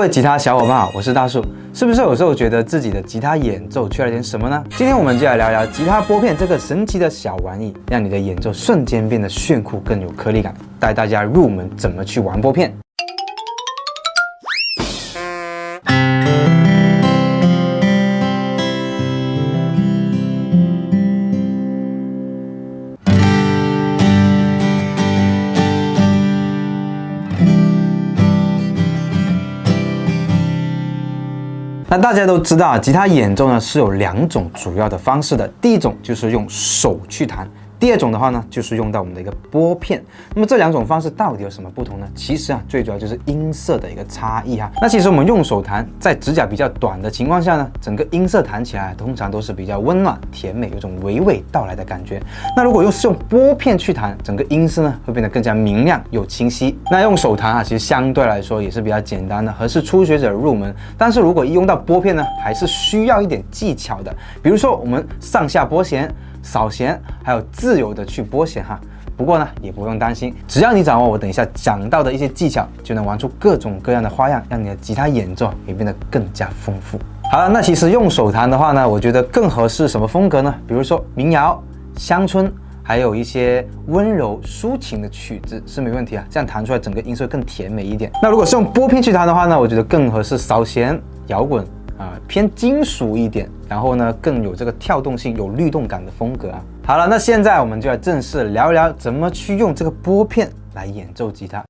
位吉他小伙伴好，我是大树。是不是有时候觉得自己的吉他演奏缺了点什么呢？今天我们就来聊聊吉他拨片这个神奇的小玩意，让你的演奏瞬间变得炫酷，更有颗粒感，带大家入门怎么去玩拨片。那大家都知道，吉他演奏呢是有两种主要的方式的。第一种就是用手去弹，第二种的话呢就是用到我们的一个拨片。那么这两种方式到底有什么不同呢？其实最主要就是音色的一个差异哈。那其实我们用手弹，在指甲比较短的情况下呢，整个音色弹起来通常都是比较温暖、甜美，有种娓娓道来的感觉。那如果用拨片去弹，整个音色呢会变得更加明亮又清晰。那用手弹其实相对来说也是比较简单的，合适初学者入门。但是如果用到拨片呢，还是需要一点技巧的。比如说我们上下拨弦、扫弦，还有自由的去拨弦哈。不过呢，也不用担心，只要你掌握我等一下讲到的一些技巧，就能玩出各种各样的花样，让你的吉他演奏也变得更加丰富。好了，那其实用手弹的话呢，我觉得更合适什么风格呢？比如说民谣、乡村，还有一些温柔抒情的曲子是没问题啊，这样弹出来整个音色更甜美一点。那如果是用拨片去弹的话呢，我觉得更合适扫弦、摇滚。偏金属一点，然后呢更有这个跳动性、有律动感的风格啊。好了，那现在我们就来正式聊一聊怎么去用这个拨片来演奏吉他。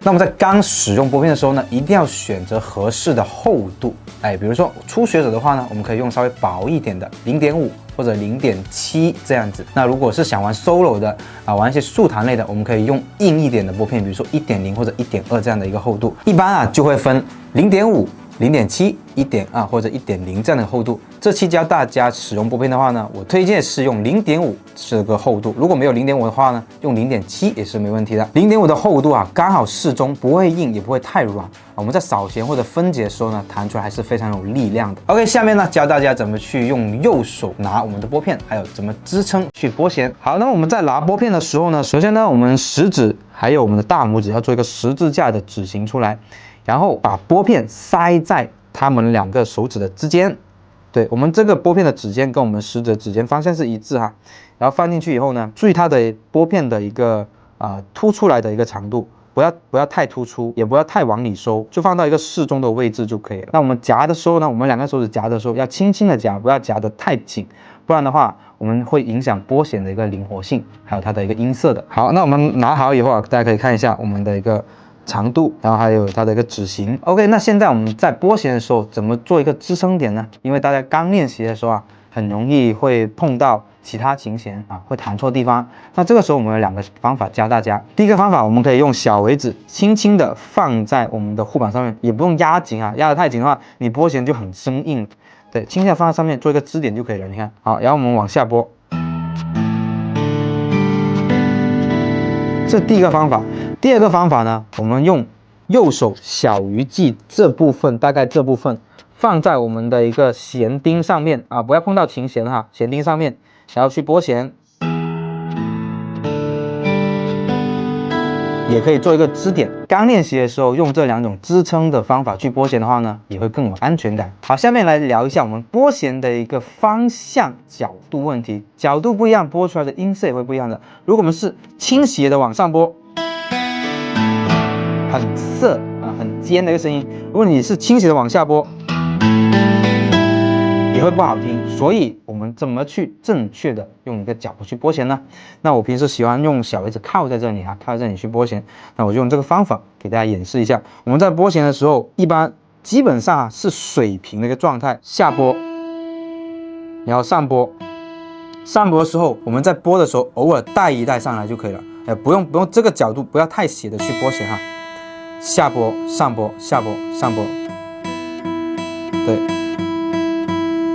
那我们在刚使用拨片的时候呢，一定要选择合适的厚度。比如说初学者的话呢，我们可以用稍微薄一点的0.5或者0.7这样子。那如果是想玩 solo 的玩一些速弹类的，我们可以用硬一点的拨片，比如说1.0或者1.2这样的一个厚度。一般就会分0.5、0.7、1.2或者1.0这样的厚度。这期教大家使用拨片的话呢，我推荐是用0.5这个厚度。如果没有0.5的话呢，用0.7也是没问题的。0.5的厚度刚好适中，不会硬也不会太软。我们在扫弦或者分解的时候呢，弹出来还是非常有力量的。OK， 下面呢教大家怎么去用右手拿我们的拨片，还有怎么支撑去拨弦。好，那我们在拿拨片的时候呢，首先呢我们食指还有我们的大拇指要做一个十字架的指形出来，然后把拨片塞在它们两个手指的之间。对，我们这个拨片的指尖跟我们食指的指尖方向是一致哈。然后放进去以后呢，注意它的拨片的一个凸出来的一个长度，不要太突出，也不要太往里收，就放到一个适中的位置就可以了。那我们夹的时候呢，我们两个手指夹的时候要轻轻的夹，不要夹得太紧，不然的话我们会影响拨弦的一个灵活性，还有它的一个音色的。好，那我们拿好以后大家可以看一下我们的一个长度，然后还有它的一个指型。OK， 那现在我们在拨弦的时候怎么做一个支撑点呢？因为大家刚练习的时候很容易会碰到其他琴弦会弹错地方。那这个时候我们有两个方法教大家。第一个方法，我们可以用小尾指轻轻的放在我们的护板上面，也不用压紧压得太紧的话，你拨弦就很生硬。对，轻轻的放在上面做一个支点就可以了。你看，好，然后我们往下拨。这第一个方法。第二个方法呢，我们用右手小鱼际这部分，大概这部分放在我们的一个弦钉上面不要碰到琴弦弦钉上面，然后去拨弦，也可以做一个支点。刚练习的时候用这两种支撑的方法去拨弦的话呢，也会更有安全感。好，下面来聊一下我们拨弦的一个方向角度问题。角度不一样，拨出来的音色也会不一样的。如果我们是倾斜的往上拨，很涩很尖的一个声音。如果你是倾斜的往下拨，也会不好听。所以我们怎么去正确的用一个角度去拨弦呢？那我平时喜欢用小尾指靠在这里靠在这里去拨弦。那我就用这个方法给大家演示一下。我们在拨弦的时候，基本上是水平的一个状态，下拨，然后上拨。上拨的时候，我们在拨的时候偶尔带一带上来就可以了。不用这个角度不要太斜的去拨弦下拨上拨下拨上拨。对，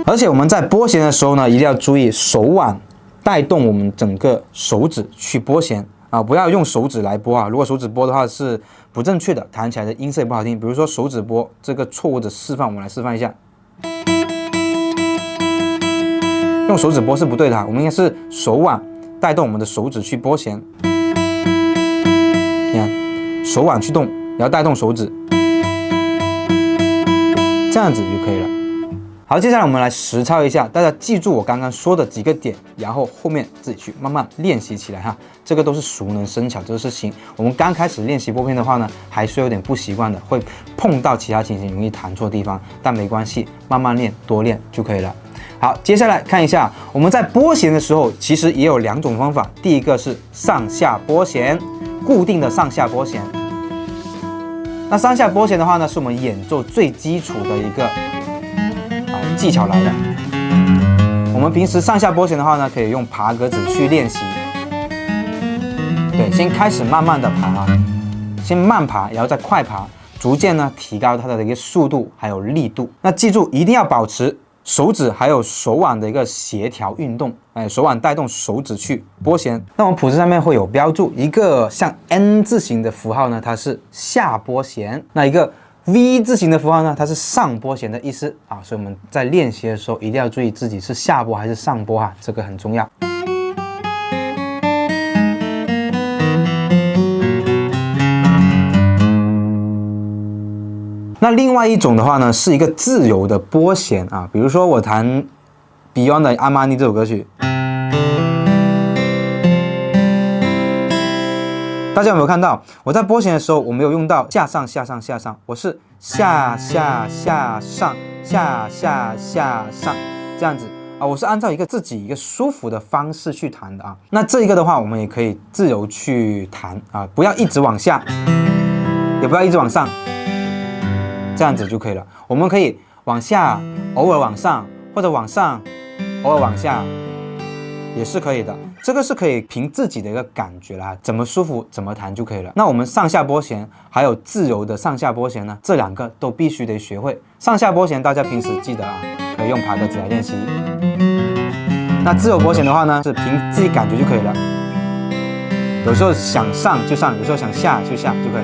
而且我们在拨弦的时候呢，一定要注意手腕带动我们整个手指去拨弦不要用手指来拨如果手指拨的话是不正确的，弹起来的音色也不好听。比如说手指拨这个错误的示范，我们来示范一下。用手指拨是不对的我们应该是手腕带动我们的手指去拨弦。你看，手腕去动，然后带动手指，这样子就可以了。好，接下来我们来实操一下，大家记住我刚刚说的几个点，然后后面自己去慢慢练习起来哈。这个都是熟能生巧这个事情。我们刚开始练习拨片的话呢，还是有点不习惯的，会碰到其他琴弦容易弹错地方，但没关系，慢慢练，多练就可以了。好，接下来看一下我们在拨弦的时候，其实也有2种方法。第一个是上下拨弦，固定的上下拨弦。那上下拨弦的话呢，是我们演奏最基础的一个技巧来的。我们平时上下拨弦的话呢，可以用爬格子去练习。对，先开始慢慢的爬，先慢爬，然后再快爬，逐渐呢提高它的一个速度还有力度。那记住一定要保持手指还有手腕的一个协调运动，手腕带动手指去拨弦。那我们谱子上面会有标注一个像 N 字形的符号呢，它是下拨弦；那一个 V 字形的符号呢，它是上拨弦的意思啊。所以我们在练习的时候一定要注意自己是下拨还是上拨哈，这个很重要。那另外一种的话呢，是一个自由的拨弦啊，比如说我弹 Beyond 的《阿玛尼》这首歌曲，大家有没有看到？我在拨弦的时候，我没有用到下上下上下上，我是下下下上下下下上这样子啊，我是按照自己一个舒服的方式去弹的啊。那这一个的话，我们也可以自由去弹啊，不要一直往下，也不要一直往上。这样子就可以了。我们可以往下，偶尔往上，或者往上，偶尔往下，也是可以的。这个是可以凭自己的一个感觉啦，怎么舒服怎么弹就可以了。那我们上下拨弦还有自由的上下拨弦呢，这2个都必须得学会。上下拨弦大家平时记得啊，可以用爬格子来练习。那自由拨弦的话呢，是凭自己感觉就可以了。有时候想上就上，有时候想下就下就可以了。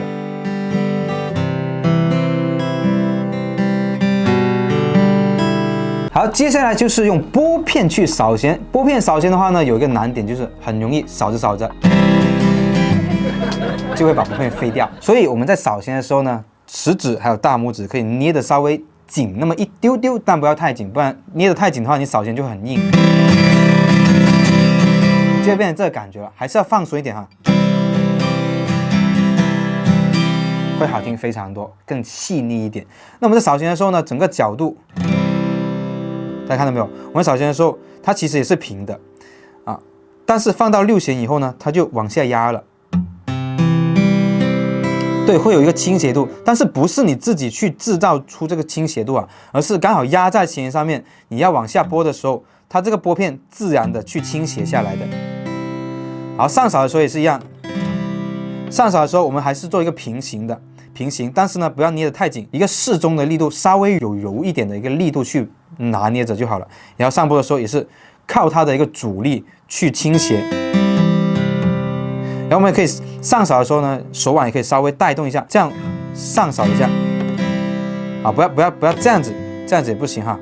好，接下来就是用拨片去扫弦。拨片扫弦的话呢，有一个难点就是很容易扫着扫着就会把拨片飞掉。所以我们在扫弦的时候呢，食指还有大拇指可以捏得稍微紧那么一丢丢，但不要太紧，不然捏得太紧的话，你扫弦就很硬，就会变成这个感觉了。还是要放松一点哈，会好听非常多，更细腻一点。那我们在扫弦的时候呢，整个角度。大家看到没有？我们扫弦的时候，它其实也是平的啊，但是放到6弦以后呢，它就往下压了。对，会有一个倾斜度，但是不是你自己去制造出这个倾斜度啊，而是刚好压在弦上面，你要往下拨的时候，它这个拨片自然的去倾斜下来的。好，上扫的时候也是一样，上扫的时候我们还是做一个平行的。平行，但是呢，不要捏得太紧，一个适中的力度，稍微有柔一点的一个力度去拿捏着就好了。然后上拨的时候也是靠它的一个阻力去倾斜。然后我们也可以上扫的时候呢，手腕也可以稍微带动一下，这样上扫一下。啊，不要这样子，这样子也不行哈。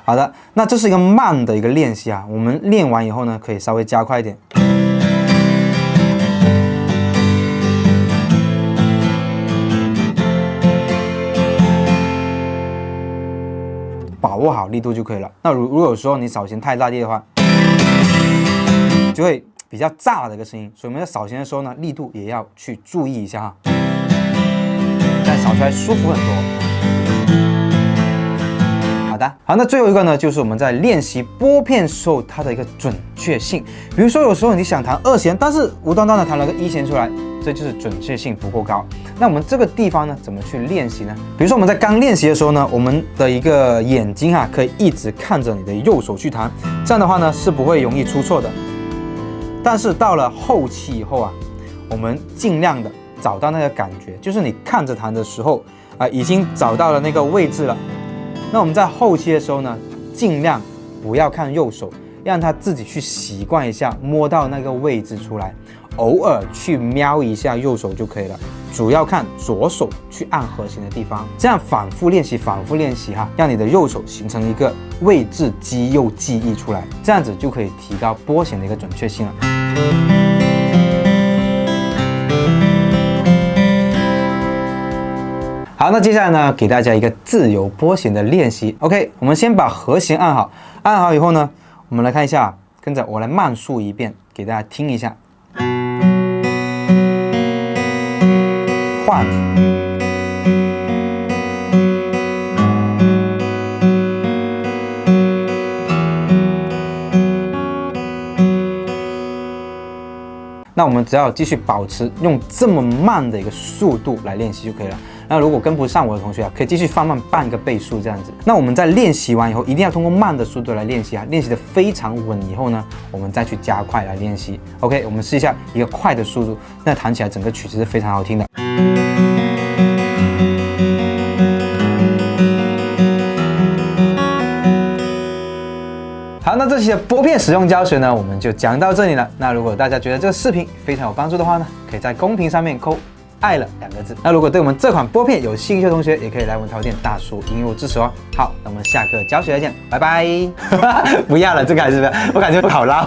好的，那这是一个慢的一个练习啊。我们练完以后呢，可以稍微加快一点。把握好力度就可以了。那如果有时候你扫弦太大力的话，就会比较炸的一个声音。所以我们在扫弦的时候呢，力度也要去注意一下哈，这样扫出来舒服很多。好，那最后一个呢，就是我们在练习拨片时候它的一个准确性。比如说有时候你想弹2弦，但是无端端的弹了个1弦出来，这就是准确性不够高。那我们这个地方呢，怎么去练习呢？比如说我们在刚练习的时候呢，我们的一个眼睛可以一直看着你的右手去弹，这样的话呢是不会容易出错的。但是到了后期以后我们尽量的找到那个感觉，就是你看着弹的时候已经找到了那个位置了。那我们在后期的时候呢，尽量不要看右手，让它自己去习惯一下，摸到那个位置出来。偶尔去瞄一下右手就可以了。主要看左手去按和弦的地方，这样反复练习哈，让你的右手形成一个位置肌肉记忆出来，这样子就可以提高拨弦的一个准确性了。好，那接下来呢，给大家一个自由拨弦的练习。OK， 我们先把和弦按好，按好以后呢，我们来看一下，跟着我来慢速一遍，给大家听一下。换。那我们只要继续保持用这么慢的一个速度来练习就可以了。那如果跟不上我的同学啊，可以继续放慢半个倍速这样子。那我们在练习完以后，一定要通过慢的速度来练习啊，练习的非常稳以后呢，我们再去加快来练习。OK， 我们试一下一个快的速度，那弹起来整个曲子是非常好听的。好，那这期的拨片使用教学呢，我们就讲到这里了。那如果大家觉得这个视频非常有帮助的话呢，可以在公屏上面扣“爱了”2个字。那如果对我们这款拨片有兴趣的同学，也可以来我们淘店大叔音乐支持哦。好，那我们下课教学再见，拜拜。不要了，这个还是不要，我感觉不好捞。